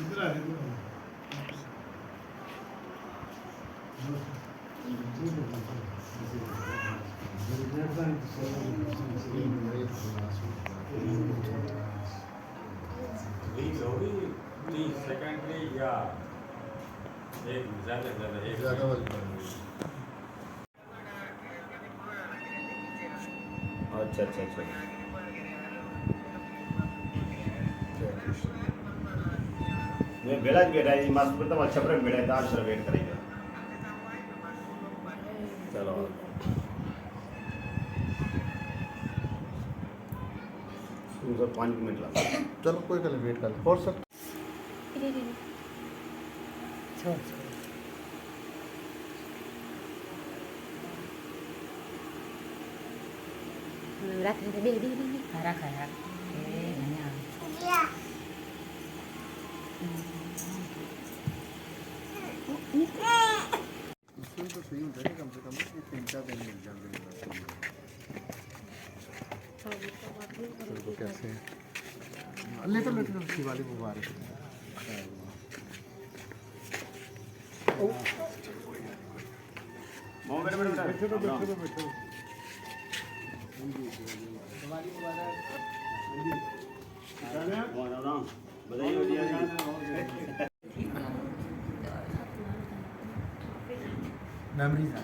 इधर आ रील होगी 30 सेकंड की या एक ज़्यादा से ज़्यादा एक ज़्यादा वाली अच्छा अच्छा अच्छा मैं बेड़ा भी बैठा है मस्त मतलब अच्छा पर बैठा है दाल सर वेट करेगा चलो सर 5 मिनट लगा चलो कोई गल नहीं, वेट कर ले। और sir Rakan ke di haraka hanya उसमें तो सही होता है, कम से कम ये 3-4 दिन मिल जाते हैं। तो कैसे लेटर लेटर दिवाली मुबारक। मोमेंट में बैठो तो बैठो तो बैठो। बताइए मेमोरीज है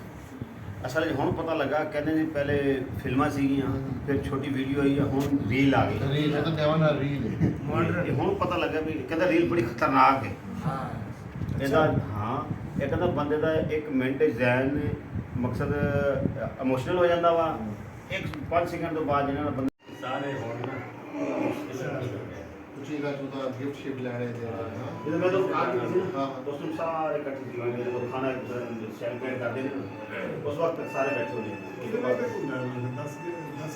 ਅਸਲ ਹੁਣ ਪਤਾ ਲੱਗਾ ਕਹਿੰਦੇ ਜੀ ਪਹਿਲੇ ਫਿਲਮਾਂ ਸੀਗੀਆਂ ਫਿਰ ਛੋਟੀ ਵੀਡੀਓ ਆਈ ਹੁਣ ਰੀਲ ਆ ਗਈ रील है तो देवाना रील है। ਇਹ ਹੁਣ ਪਤਾ ਲੱਗਾ ਵੀ ਕਹਿੰਦਾ ਰੀਲ ਬੜੀ ਖਤਰਨਾਕ ਹੈ हाँ ਇਹਦਾ ਹਾਂ ਇਹ ਕਹਿੰਦਾ ਬੰਦੇ ਦਾ ਇੱਕ ਮਿੰਟ ਜ਼ਹਿਨ ਮਕਸਦ ਇਮੋਸ਼ਨਲ ਹੋ ਜਾਂਦਾ ਵਾ ਇੱਕ 5 ਸੈਕਿੰਡ ਤੋਂ ਬਾਅਦ ਜਿਹੜਾ ਬੰਦਾ ਸਾਰੇ ਹੋਣ ਨਾ कुछ इधर उधर गिफ्ट शिफ्ट ले रहे थे। ਜਦੋਂ ਮੈਂ ਤਾਂ ਆ ਗਈ ਸੀ ਨਾ हाँ दोस्तों ਸਾਰੇ ਇਕੱਠੇ ਸੀ ਮੇਰੇ ਕੋਲ ਖਾਣਾ ਸੈਲੀਬ੍ਰੇਟ ਕਰਦੇ ਨੇ ਉਸ ਵਕਤ ਸਾਰੇ ਬੈਠੇ ਹੋਏ ਨੇ कितने बजे घूमना है 10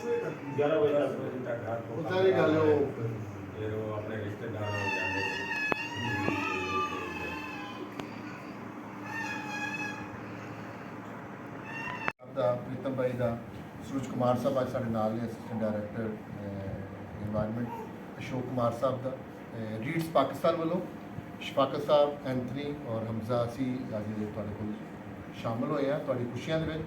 बजे तक 11 ਵਜੇ ਤੱਕ ਘਰ वो सारी गल वो ਫਿਰ ਉਹ ਆਪਣੇ ਰਿਸ਼ਤੇਦਾਰਾਂ ਨੂੰ ਜਾਂਦੇ ਦਾ ਪ੍ਰੀਤਮ ਭਾਈ ਦਾ ਸਰੂਜ ਕੁਮਾਰ ਸਾਹਿਬ ਅੱਜ ਸਾਡੇ ਨਾਲ ਨੇ assistant director environment Ashok Kumar ਸਾਹਿਬ ਦਾ ਰੀਡਸ ਪਾਕਿਸਤਾਨ ਵੱਲੋਂ ਸ਼ਫਾਕਤ ਸਾਹਿਬ ਐਂਥਨੀ ਔਰ ਹਮਜ਼ਾ ਅਸੀਂ ਅੱਜ ਤੁਹਾਡੇ ਕੋਲ ਸ਼ਾਮਲ ਹੋਏ ਆ ਤੁਹਾਡੀ ਖੁਸ਼ੀਆਂ ਦੇ ਵਿੱਚ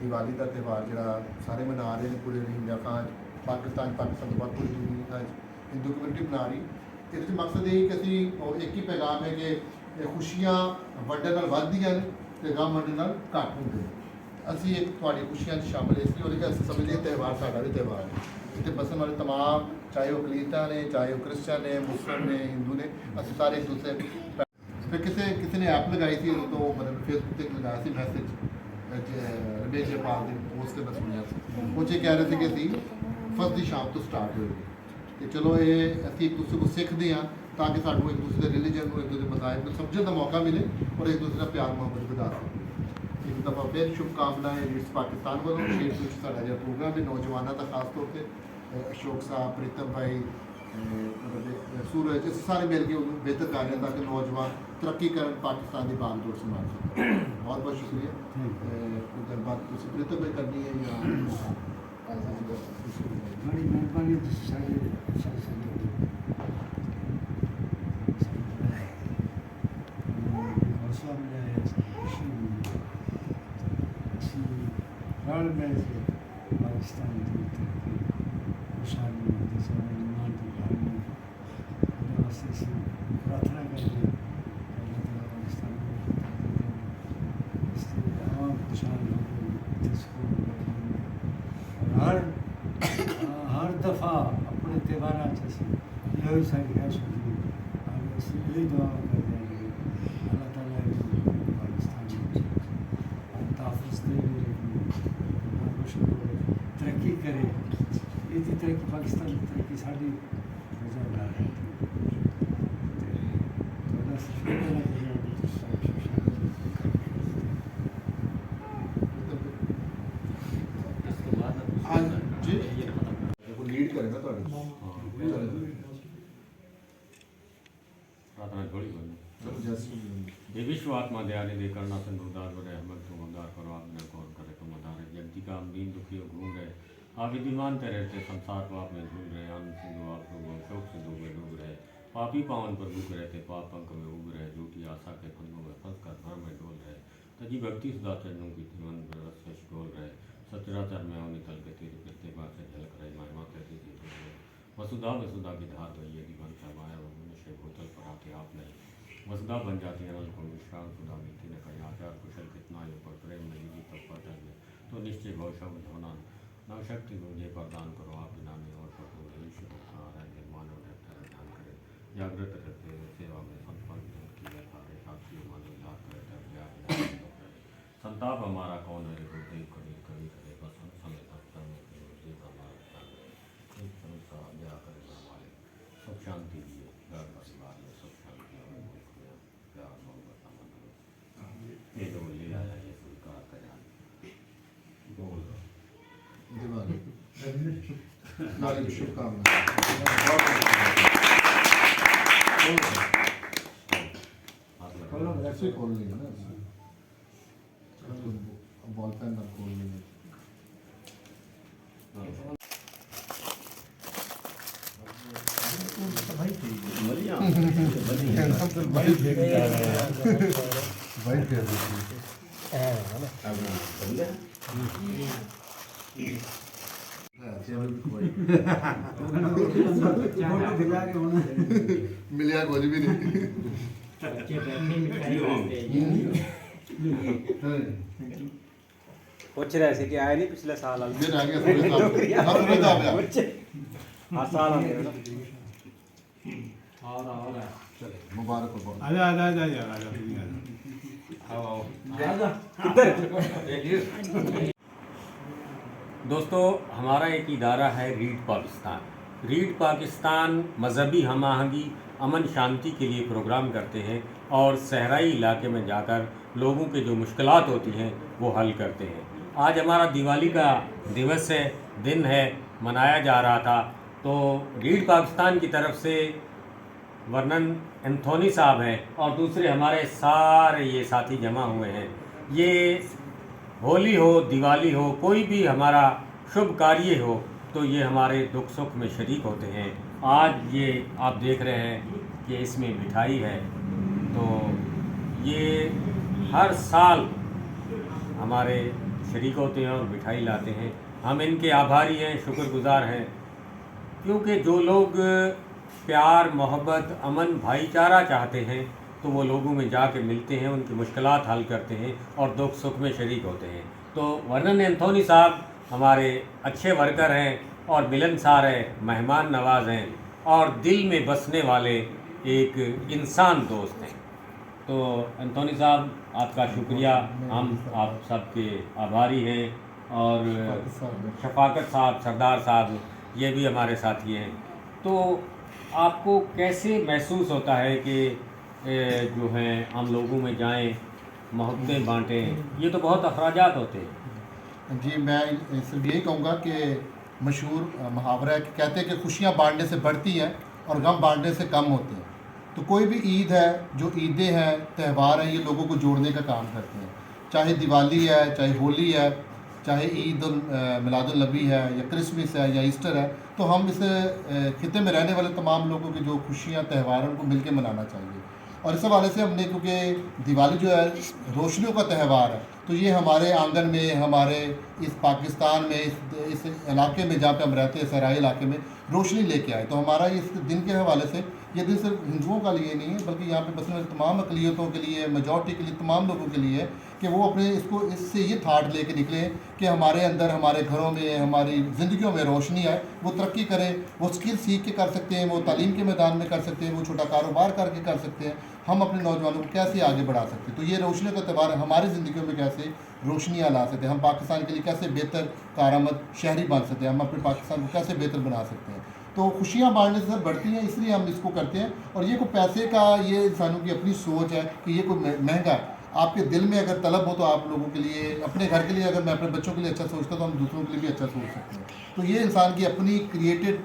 ਦੀਵਾਲੀ ਦਾ ਤਿਉਹਾਰ ਜਿਹੜਾ ਸਾਰੇ ਮਨਾ ਰਹੇ ਨੇ ਪੂਰੇ ਹਿੰਦੁਸਤਾਨ ਖਾਂ ਪਾਕਿਸਤਾਨ ਤੋਂ ਬਾਅਦ ਪੂਰੀ ਦੁਨੀਆ ਅੱਜ ਹਿੰਦੂ ਕਮਿਊਨਿਟੀ ਬਣਾ ਰਹੀ ਇਹਦੇ ਵਿੱਚ ਮਕਸਦ ਇਹ ਕਿ ਅਸੀਂ ਉਹ ਇੱਕ ਹੀ ਪੈਗਾਮ ਹੈ ਕਿ ਇਹ ਖੁਸ਼ੀਆਂ ਵੰਡਣ ਨਾਲ ਵੱਧਦੀਆਂ ਨੇ ਤੇ ਗਮ ਵੰਡਣ ਨਾਲ ਘੱਟ ਹੁੰਦੇ ਨੇ ਅਸੀਂ ਇੱਕ ਤੁਹਾਡੀ ਖੁਸ਼ੀਆਂ 'ਚ ਸ਼ਾਮਲ ਇਸ ਲਈ ਹੋ ਕਿ ਅਸੀਂ ਸਮਝਦੇ ਤਿਉਹਾਰ ਸਾਡਾ ਵੀ ਤਿਉਹਾਰ ਹੈ ਇੱਥੇ ਬਸਣ ਵਾਲੇ ਤਮਾਮ ਚਾਹੇ ਉਹ ਕਲੀਤਾ ਨੇ ਚਾਹੇ ਉਹ ਕ੍ਰਿਸਚਨ ਨੇ ਮੁਸਲਮਾਨ ਨੇ ਹਿੰਦੂ ਨੇ ਅਸੀਂ ਸਾਰੇ ਇੱਕ ਦੂਸਰੇ ਫਿਰ ਕਿਸੇ ਨੇ ਐਪ ਲਗਾਈ ਸੀ ਉਦੋਂ ਤੋਂ ਮਤਲਬ ਫੇਸਬੁੱਕ ਤੇ ਲਗਾਇਆ ਸੀ ਮੈਸੇਜ ਰਮੇਸ਼ ਜਪਾਲ ਦੀ ਪੋਸਟ ਤੇ ਮੈਂ ਸੁਣਿਆ ਸੀ ਉਹ 'ਚ ਕਹਿ ਰਹੇ ਸੀ ਕਿ ਅਸੀਂ ਫਸਟ ਦੀ ਸ਼ਾਮ ਤੋਂ ਸਟਾਰਟ ਹੋਏਗੀ ਤੇ ਚਲੋ ਇਹ ਅਸੀਂ ਇੱਕ ਦੂਸਰੇ ਨੂੰ ਸਿੱਖਦੇ ਹਾਂ ਤਾਂ ਕਿ ਸਾਨੂੰ ਇੱਕ ਦੂਸਰੇ ਦੇ ਰਿਲੀਜਨ ਨੂੰ ਇੱਕ ਦੂਸਰੇ ਦੇ ਮਜ਼ਾਹਿਬ ਨੂੰ ਸਮਝਣ ਦਾ ਮੌਕਾ ਮਿਲੇ ਔਰ ਇੱਕ ਦੂਸਰੇ ਦਾ ਪਿਆਰ ਮੁਹੱਬਤ ਵਧਾ ਸਕੀਏ ਇੱਕ ਦਫਾ ਫਿਰ ਸ਼ੁਭਕਾਮਨਾएं ਰੀਡਸ ਪਾਕਿਸਤਾਨ ਵੱਲੋਂ ਸ਼ੇਰ ਵਿੱਚ ਸਾਡਾ ਜਿਹੜਾ ਪ੍ਰੋਗਰਾਮ ਹੈ ਨੌਜਵਾਨਾਂ ਦਾ ਖਾਸ ਤੌਰ ਤੇ ਅਸ਼ੋਕ ਸਾਹਿਬ ਪ੍ਰੀਤਮ ਭਾਈ ਸੂਰਜ ਇਹ ਸਾਰੇ ਮਿਲ ਕੇ ਉਹਨੂੰ ਬਿਹਤਰ ਕਰ ਰਹੇ ਤਾਂ ਕਿ ਨੌਜਵਾਨ ਤਰੱਕੀ ਕਰਨ ਪਾਕਿਸਤਾਨ ਦੀ ਬਾਗਡੋਰ ਸੰਭਾਲ ਸਕਣ ਬਹੁਤ ਬਹੁਤ ਸ਼ੁਕਰੀਆ ਕੋਈ ਗੱਲਬਾਤ ਤੁਸੀਂ ਪ੍ਰੀਤਮ ਭਾਈ ਕਰਨੀ ਹੈ ਜਾਂ बड़ी मेहरबानी सारी हौसला मिला है खुशी मिली रल मिल के पाकिस्तान की तरक्की खुशहाली जैसे ईमान की भावना वास्ते से प्रार्थना करें अल्लाह ताला पाकिस्तान में इससे आवाम खुशहाल हो गई सुकून और हर दफ़ा अपने त्यौहार यही सारी ख्वाहिश होती है और उससे यही दुआ करते हैं कि अल्लाह ताला पाकिस्तान में तहफ़्फ़ुज़ दे रोशन करे तरक्की करे इसी तरक्की पाकिस्तान की तरक्की साड़ी वजह ला रही जी वो लीड करेगा ਤੁਹਾਡੀ प्रार्थना थोड़ी बनी चलो जैसे ये विश्व आत्मा दयालु दे करना संदूरदार बड़े अहमद तो मदार करो आपने कौन करे तो मदार जल्दी का अमीन दुखी घूम रहे आप विद्यमान तेरे रहते संसार को आप में झूल रहे आनंद सिंधु आप लोगों शोक सिंधु में डूब रहे पापी पावन प्रभु के रहते पाप पंख में उग रहे झूठी आशा के फंदों में फंस कर भर में डोल रहे तजी भक्ति सुधा चरणों की जीवन से डोल रहे सचराचर में निकल के तेरे कृत्य बात से झलक रहे महिमा कहती थी वसुधा वसुधा की धार गई यदि मन समाया वो मनुष्य भूतल पर आते आप नहीं वसुधा बन जाती है नल को विश्राम सुधा मिलती न कहीं आचार कुशल कितना योग पर प्रेम नहीं जी तब पटल में तो निश्चय भविष्य होना न शक्ति मुझे प्रदान करो आप बिना में और प्रभु निर्माण और ध्यान करें जागृत रहते सेवा में संपन्न किया सारे साक्षी मानो याद करे संताप हमारा कौन है गुरुदेव कभी कभी करे बस हम समय तक गुरुदेव हमारा दया करे हमारे सब शांति दिए घर परिवार में सब शांति और मुल्क में प्यार मोहब्बत अमन ये जो ले आया ये स्वीकार करें बोल दिवाली दिवाली की शुभकामनाएं ऐसे खोल लेंगे ना बॉल पेन ना खोल लेंगे भाई फेर फोटो खिला के होना मिलिया कोई भी नहीं पूछ रहे थे कि आए नहीं पिछले साल फिर आ गया थोड़े साल हर हर साल आते हैं चलो मुबारक हो बहुत आजा आजा आजा यार आजा दोस्तों हमारा एक इदारा है रीड पाकिस्तान। रीड पाकिस्तान मजहबी हम आहंगी अमन शांति के लिए प्रोग्राम करते हैं और सहराई इलाके में जाकर लोगों के जो मुश्किलात होती हैं वो हल करते हैं। आज हमारा दिवाली का दिवस है, दिन है, मनाया जा रहा था, तो रीड पाकिस्तान की तरफ से वर्नन एंथोनी साहब हैं और दूसरे हमारे सारे ये साथी जमा हुए हैं। ये होली हो, दिवाली हो, कोई भी हमारा शुभ कार्य हो तो ये हमारे दुख सुख में शरीक होते हैं। आज ये आप देख रहे हैं कि इसमें मिठाई है, तो ये हर साल हमारे शरीक होते हैं और मिठाई लाते हैं। हम इनके आभारी हैं, शुक्रगुजार हैं, क्योंकि जो लोग प्यार मोहब्बत अमन भाईचारा चाहते हैं तो वो लोगों में जाके मिलते हैं, उनकी मुश्किलात हल करते हैं और दुख सुख में शरीक होते हैं। तो वर्नन एंथोनी साहब हमारे अच्छे वर्कर हैं और मिलनसार हैं, मेहमान नवाज हैं और दिल में बसने वाले एक इंसान दोस्त हैं। तो एंथोनी साहब आपका शुक्रिया, हम आप सबके आभारी हैं। और शफाकत साहब, सरदार साहब, ये भी हमारे साथी हैं। तो आपको कैसे महसूस होता है कि जो हैं हम लोगों में जाएं, मोहब्बतें बांटें? ये तो बहुत अखराजात होते हैं। जी, मैं सिर्फ यही कहूँगा कि मशहूर मुहावरा है कि कहते हैं कि खुशियाँ बांटने से बढ़ती हैं और गम बांटने से कम होते हैं। तो कोई भी ईद है, जो ईदें हैं, त्यौहार हैं, ये लोगों को जोड़ने का काम करते हैं। चाहे दिवाली है, चाहे होली है, चाहे ईद मिलादुल नबी है या क्रिसमस है या ईस्टर है, तो हम इस खिते में रहने वाले तमाम लोगों की जो खुशियाँ त्यौहार हैं उनको मिलकर मनाना चाहिए। और इस हवाले से हमने, क्योंकि दिवाली जो है रोशनियों का त्यौहार है, तो ये हमारे आंगन में, हमारे इस पाकिस्तान में, इस इलाके में जहाँ पे हम रहते हैं, सहराई इलाके में रोशनी लेके आए। तो हमारा इस दिन के हवाले से ये दिन सिर्फ हिंदुओं का लिए नहीं है, बल्कि यहाँ पे बसने वाले तमाम अक़लियतों के लिए, मेजॉरिटी के लिए, तमाम लोगों के लिए कि वो अपने इसको इससे ये थाट लेके निकले कि हमारे अंदर, हमारे घरों में, हमारी ज़िंदगियों में रोशनी आए, वो तरक्की करें, वो स्किल सीख के कर सकते हैं, वो तालीम के मैदान में कर सकते हैं, वो छोटा कारोबार करके कर सकते हैं। हम अपने नौजवानों को कैसे आगे बढ़ा सकते हैं? तो ये रोशनी का त्यौहार हमारी ज़िंदगियों में कैसे रोशनियाँ ला सकते हैं, हम पाकिस्तान के लिए कैसे बेहतर कारामद शहरी बन सकते हैं, हम अपने पाकिस्तान को कैसे बेहतर बना सकते हैं। तो खुशियाँ बांटने से बढ़ती हैं, इसलिए हम इसको करते हैं। और ये कोई पैसे का, ये इंसानों की अपनी सोच है कि ये कोई महंगा है। आपके दिल में अगर तलब हो तो आप लोगों के लिए, अपने घर के लिए, अगर मैं अपने बच्चों के लिए अच्छा सोचता तो हम दूसरों के लिए भी अच्छा सोच सकते हैं। तो ये इंसान की अपनी क्रिएटेड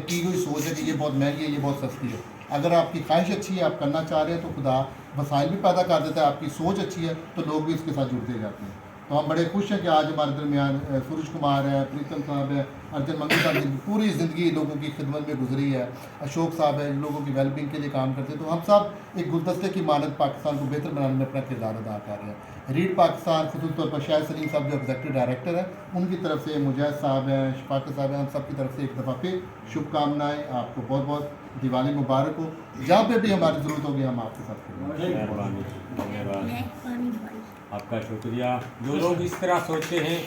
की हुई सोच है कि ये बहुत महंगी है, ये बहुत सस्ती है। अगर आपकी ख्वाहिश अच्छी है, आप करना चाह रहे हैं, तो खुदा वसाइल भी पैदा कर देता है। आपकी सोच अच्छी है तो लोग भी इसके साथ जुड़ते जाते हैं। तो हम बड़े खुश हैं कि आज हमारे दरमियान सूरज कुमार है, प्रीतम साहब है, अर्जन मंगी साहब जिनकी पूरी ज़िंदगी लोगों की खिदमत में गुजरी है, अशोक साहब है लोगों की वेलबींग के लिए काम करते हैं। तो हम सब एक गुलदस्ते की मानद पाकिस्तान को बेहतर बनाने में अपना किरदार अदा कर रहे हैं। रीड पाकिस्तान खुसूस तौर पर शाहिद सलीम साहब जो एग्जीक्यूटिव डायरेक्टर है, उनकी तरफ से मुजाहिद साहब हैं, शफाकत साहब हैं, हम सब की तरफ से एक दफ़ा फिर शुभकामनाएँ। आपको बहुत बहुत दिवाली मुबारक हो। जहाँ पे भी हमारी ज़रूरत होगी हम आपके साथ खड़े हैं। मेहरबानी, धन्यवाद, आपका शुक्रिया। जो लोग इस तरह सोचते हैं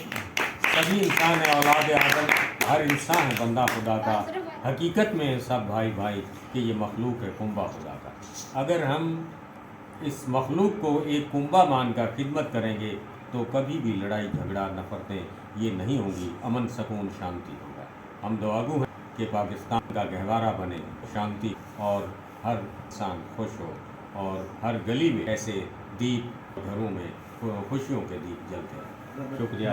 सभी इंसान है, औलाद आदम, हर इंसान है बंदा खुदा का, हकीकत में सब भाई भाई कि ये मखलूक है कुंबा खुदा का। अगर हम इस मखलूक को एक कुंबा मानकर खिदमत करेंगे तो कभी भी लड़ाई झगड़ा नफरतें ये नहीं होंगी, अमन सुकून शांति होगा। हम दुआगू हैं कि पाकिस्तान का गहवारा बने, शांति और हर इंसान खुश हो और हर गली में ऐसे दीप घरों में खुशियों के दीप जलते हैं। शुक्रिया।